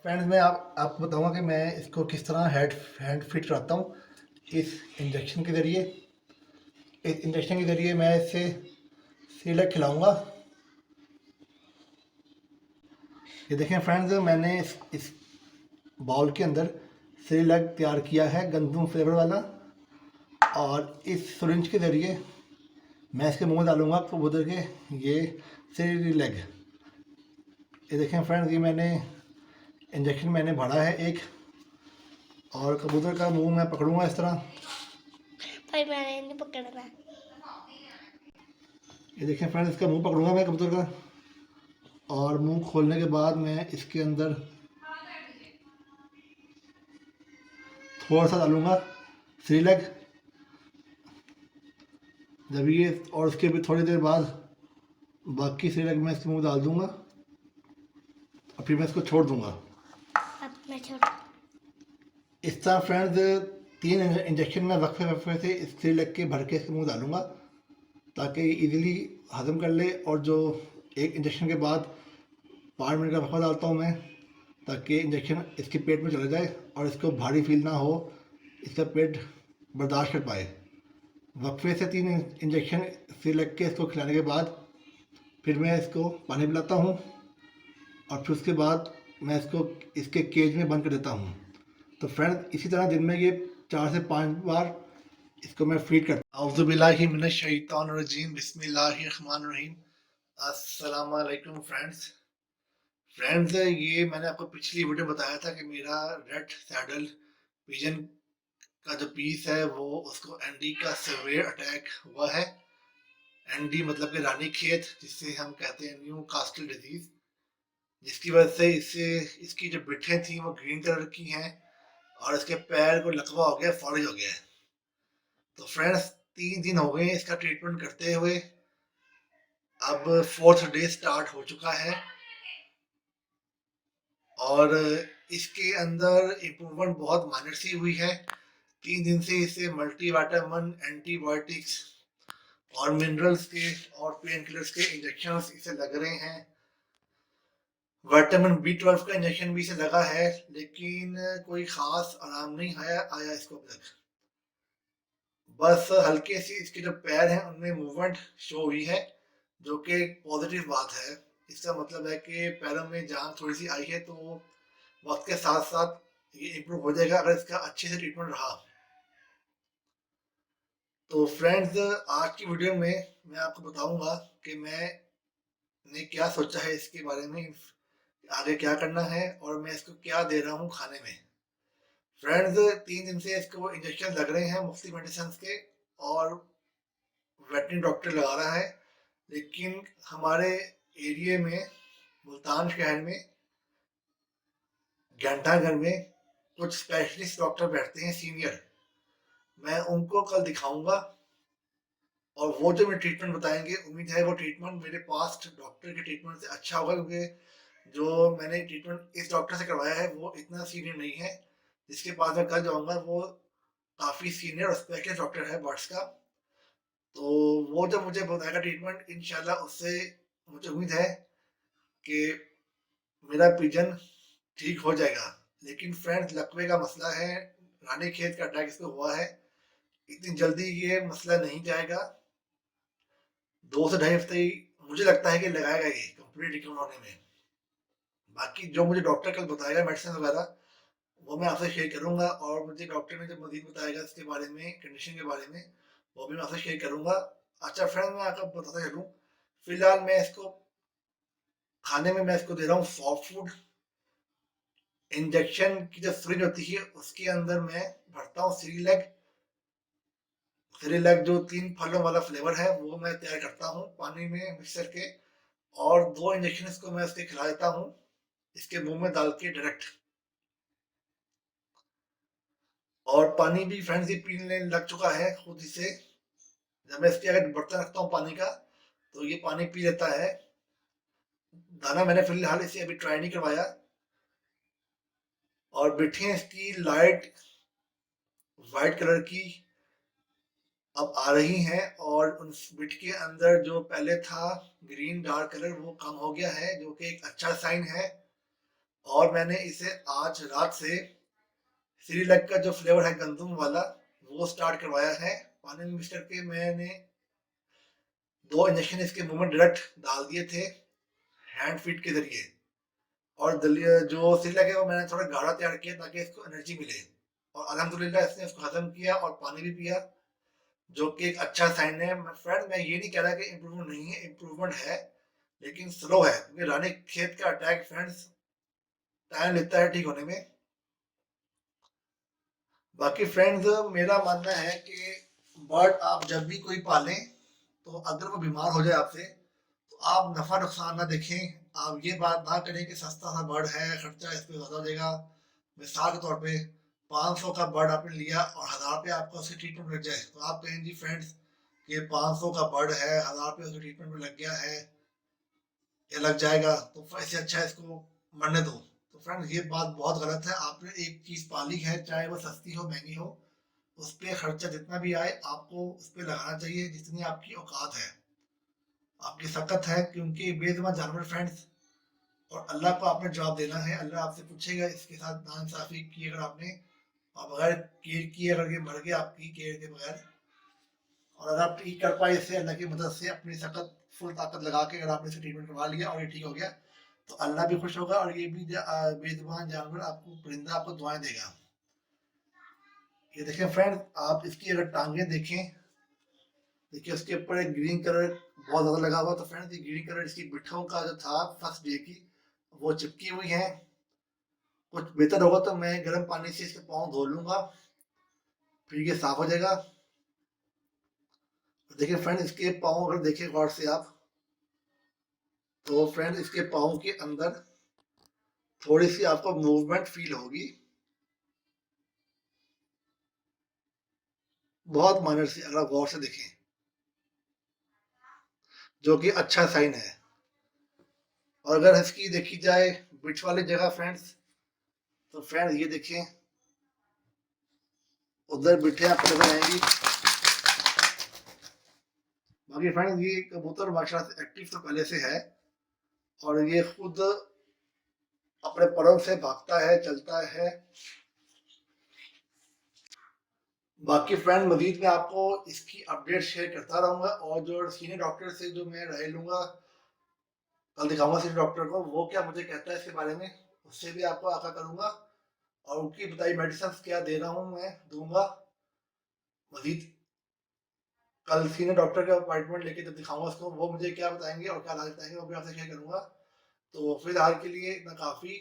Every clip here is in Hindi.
फ्रेंड्स मैं आपको बताऊंगा कि मैं इसको किस तरह हैंड फिट कराता हूँ इस इंजेक्शन के ज़रिए। इस इंजेक्शन के ज़रिए मैं इसे सीलक खिलाऊंगा। ये देखें फ्रेंड्स, मैंने इस बाउल के अंदर सीलक तैयार किया है गंदम फ्लेवर वाला, और इस सिरिंज के ज़रिए मैं इसके मुंह में डालूंगा कबूतर के ये सीलक। ये देखें फ्रेंड्स, ये मैंने इंजेक्शन भरा है एक, और कबूतर का मुंह मैं पकड़ूंगा इस तरह। भाई मैंने नहीं पकड़ना। ये देखें फ्रेंड्स, इसका मुंह पकड़ूंगा मैं कबूतर का, और मुंह खोलने के बाद मैं इसके अंदर थोड़ा सा डालूंगा सीलक। जब ये, और उसके भी थोड़ी देर बाद बाकी सीलक मैं इसके मुंह डाल दूंगा, और फिर मैं इसको छोड़ दूंगा। अब मैं छोड़। इस तरह फ्रेंड्स 3 इंजेक्शन में वक्फे वक्फे से इस सीलक के भर के इसके मुंह डालूंगा, ताकि इजीली हजम कर ले। और जो एक इंजेक्शन के बाद 5 मिनट का वक्फा डालता हूँ मैं, ताकि इंजेक्शन इसके पेट में चला जाए और इसको भारी फील ना हो, इसका पेट बर्दाश्त कर पाए। वक्फे से 3 इंजेक्शन से लग के इसको खिलाने के बाद फिर मैं इसको पानी पिलाता हूँ, और फिर उसके बाद मैं इसको इसके केज में बंद कर देता हूँ। तो फ्रेंड्स इसी तरह दिन में ये 4 से 5 बार इसको मैं फीड करता हूँ। औज़ुबिल्लाहि मिनश शैतानिर रजीम, बिस्मिल्लाहिर्रहमानिर्रहीम। अस्सलाम वालेकुम फ्रेंड्स। ये मैंने आपको पिछली वीडियो में बताया था कि मेरा रेड सैडल पिजन का जो पीस है वो, उसको एनडी का सेवियर अटैक हुआ है। एनडी मतलब कि रानी खेत, जिससे हम कहते हैं न्यू कास्टल डिजीज, जिसकी वजह से इससे इसकी जो बिठें थी वो ग्रीन कलर की हैं, और इसके पैर को लकवा हो गया, फॉरेज हो गया है। तो फ्रेंड्स 3 दिन हो गए हैं इसका ट्रीटमेंट करते हुए। अब 4th डे स्टार्ट हो चुका है, और इसके अंदर इम्प्रूवमेंट बहुत माइनर सी हुई है। 3 दिन से इसे मल्टीविटामिन, एंटीबायोटिक्स और मिनरल्स के और पेन किलर्स के इंजेक्शन इसे लग रहे हैं। विटामिन B12 का इंजेक्शन भी इसे लगा है, लेकिन कोई खास आराम नहीं आया इसको अब तक। बस हल्के सी इसके जो पैर हैं उनमें मूवमेंट शो हुई है, जो कि पॉजिटिव बात है। इसका मतलब है कि पैरों में जान थोड़ी सी आई है, तो वक्त के साथ साथ ये इम्प्रूव हो जाएगा अगर इसका अच्छे से ट्रीटमेंट रहा। तो फ्रेंड्स आज की वीडियो में मैं आपको बताऊंगा कि मैंने क्या सोचा है इसके बारे में, आगे क्या करना है, और मैं इसको क्या दे रहा हूँ खाने में। फ्रेंड्स 3 दिन से इसको इंजेक्शन लग रहे हैं मुफ्ती मेडिसिन के, और वेटरनरी डॉक्टर लगा रहा है। लेकिन हमारे एरिया में, मुल्तान शहर में, घंटाघर में कुछ स्पेशलिस्ट डॉक्टर बैठते हैं सीनियर। मैं उनको कल दिखाऊंगा, और वो जो मैं ट्रीटमेंट बताएंगे, उम्मीद है वो ट्रीटमेंट मेरे पास्ट डॉक्टर के ट्रीटमेंट से अच्छा होगा, क्योंकि जो मैंने ट्रीटमेंट इस डॉक्टर से करवाया है वो इतना सीनियर नहीं है। जिसके पास मैं कल जाऊंगा वो काफ़ी सीनियर और स्पेशलिस्ट डॉक्टर है बर्ड्स का। तो वो जब मुझे बताएगा ट्रीटमेंट, इंशाल्लाह उससे मुझे उम्मीद है कि मेरा पिजन ठीक हो जाएगा। लेकिन फ्रेंड्स लकवे का मसला है, रानी खेत का अटैक इसको हुआ है, इतनी जल्दी ये मसला नहीं जाएगा। 2 से ढाई हफ्ते मुझे लगता है कि लगाएगा ये कंप्लीट रिकवर होने में। बाकी जो मुझे डॉक्टर कल बताएगा मेडिसिन वगैरह, वो मैं आपसे शेयर करूंगा, और मुझे डॉक्टर ने जब मजीद बताएगा इसके बारे में, कंडीशन के बारे में, वो भी मैं आपसे शेयर करूंगा। अच्छा फ्रेंड, मैं आपको बताता चलूँ, फिलहाल मैं इसको खाने में मैं इसको दे रहा हूँ सॉफ्ट फूड। इंजेक्शन की जो सिरिंज होती है उसके अंदर मैं भरता हूँ सीरीलैक। सीरीलैक जो 3 फलों वाला फ्लेवर है वो मैं तैयार करता हूँ पानी में मिक्स करके, और 2 इंजेक्शन इसको मैं उसके खिला देता हूँ इसके मुंह में डाल के डायरेक्ट। और पानी भी फ्रेंड्स ये पीने लग चुका है खुद ही से। जब मैं इसके अगर बर्तन रखता हूँ पानी का, तो ये पानी पी लेता है। दाना मैंने फिलहाल इसे अभी ट्राई नहीं करवाया। और बिठें इसकी लाइट वाइट कलर की अब आ रही हैं, और उन बिट के अंदर जो पहले था ग्रीन डार्क कलर वो कम हो गया है, जो कि एक अच्छा साइन है। और मैंने इसे आज रात से श्रीलक का जो फ्लेवर है गंदम वाला वो स्टार्ट करवाया है। पानी में मिक्स करके मैंने 2 इंजेक्शन इसके मुंह में डायरेक्ट डाल दिए थे हैंड फीड के जरिए। और दलिया जो श्रीलक है वो मैंने थोड़ा गाढ़ा तैयार किया ताकि इसको एनर्जी मिले। और अल्हम्दुलिल्लाह इसने इसको हजम किया और पानी भी पिया, जो कि एक अच्छा साइन है। फ्रेंड मैं ये नहीं कह रहा कि इम्प्रूवमेंट नहीं है, इम्प्रूवमेंट है लेकिन स्लो है, क्योंकि रानी खेत का अटैक फ्रेंड्स टाइम लेता है ठीक होने में। बाकी फ्रेंड्स मेरा मानना है कि बर्ड आप जब भी कोई पालें तो अगर वो बीमार हो जाए आपसे तो आप नफा नुकसान ना देखें। आप ये बात ना करें कि सस्ता सा बर्ड है खर्चा इस पे ज़्यादा हो जाएगा। मिसाल के तौर पे 500 का बर्ड आपने लिया और 1000 रुपये आपका उसकी ट्रीटमेंट लग जाए तो आप कहें जी फ्रेंड्स ये 500 का बर्ड है 1000 रुपये उसकी ट्रीटमेंट में लग गया है या लग जाएगा तो इससे अच्छा है इसको मरने दो। तो फ्रेंड्स ये बात बहुत गलत है। आपने एक चीज़ पाली है चाहे वो सस्ती हो महंगी हो, उस पर खर्चा जितना भी आए आपको उस पर लगाना चाहिए जितनी आपकी औकात है, आपकी सकत है। क्योंकि बेजुबान जानवर फ्रेंड्स और अल्लाह को आपने जवाब देना है। अल्लाह आपसे पूछेगा इसके साथ नाइंसाफी की अगर आपने और बगैर केयर किए अगर ये मर गया आपकी केयर के बगैर, और अगर आप ठीक कर पाए इसे अल्लाह की मदद से अपनी सकत फुल ताकत लगा के अगर आपने इसे ट्रीटमेंट करवा लिया और ये ठीक हो गया तो अल्लाह भी खुश होगा और ये भी बेजुबान जानवर आपको परिंदा आपको दुआएं देगा। ये देखें फ्रेंड्स आप इसकी अगर टांगे देखें, देखिए उसके ऊपर एक ग्रीन कलर बहुत ज़्यादा लगा हुआ। तो फ्रेंड्स ये ग्रीन कलर इसकी बिट्ठों का जो था फर्स्ट डे की वो चिपकी हुई है। कुछ बेहतर होगा तो मैं गर्म पानी से इसके पाँव धो लूंगा फिर ये साफ हो जाएगा। देखिए फ्रेंड इसके पाँव अगर देखें गौर से आप तो फ्रेंड इसके पाँव के अंदर थोड़ी सी आपको मूवमेंट फील होगी, बहुत माइनर सी अगर आप गौर से देखें, जो कि अच्छा साइन है। और अगर इसकी देखी जाए बिट वाली जगह फ्रेंड्स तो फ्रेंड्स ये देखें उधर बिठे आपको नजर आएंगी। बाकी फ्रेंड्स ये कबूतर माशाल्लाह से एक्टिव तो पहले से है और ये खुद अपने परों से भागता है चलता है। बाकी फ्रेंड मजीद मैं आपको इसकी अपडेट शेयर करता रहूंगा और जो सीनियर डॉक्टर से जो मैं राय लूंगा कल दिखाऊंगा सीनियर डॉक्टर को वो क्या मुझे कहता है इसके बारे में, उससे भी आपको आगाह करूंगा और उनकी बताई मेडिसिन क्या दे रहा हूँ मैं दूंगा। मजीद कल सीनियर डॉक्टर का अपॉइंटमेंट लेके जब दिखाऊंगा उसको वो मुझे क्या बताएंगे और क्या इलाज बताएंगे वो भी आपसे शेयर करूंगा। तो फिलहाल के लिए इतना काफ़ी।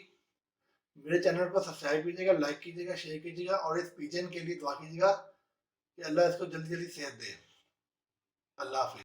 मेरे चैनल को सब्सक्राइब कीजिएगा, लाइक कीजिएगा, शेयर कीजिएगा और इस पिजन के लिए दुआ कीजिएगा कि अल्लाह इसको जल्दी जल्दी सेहत दे। अल्लाह हाफिज़।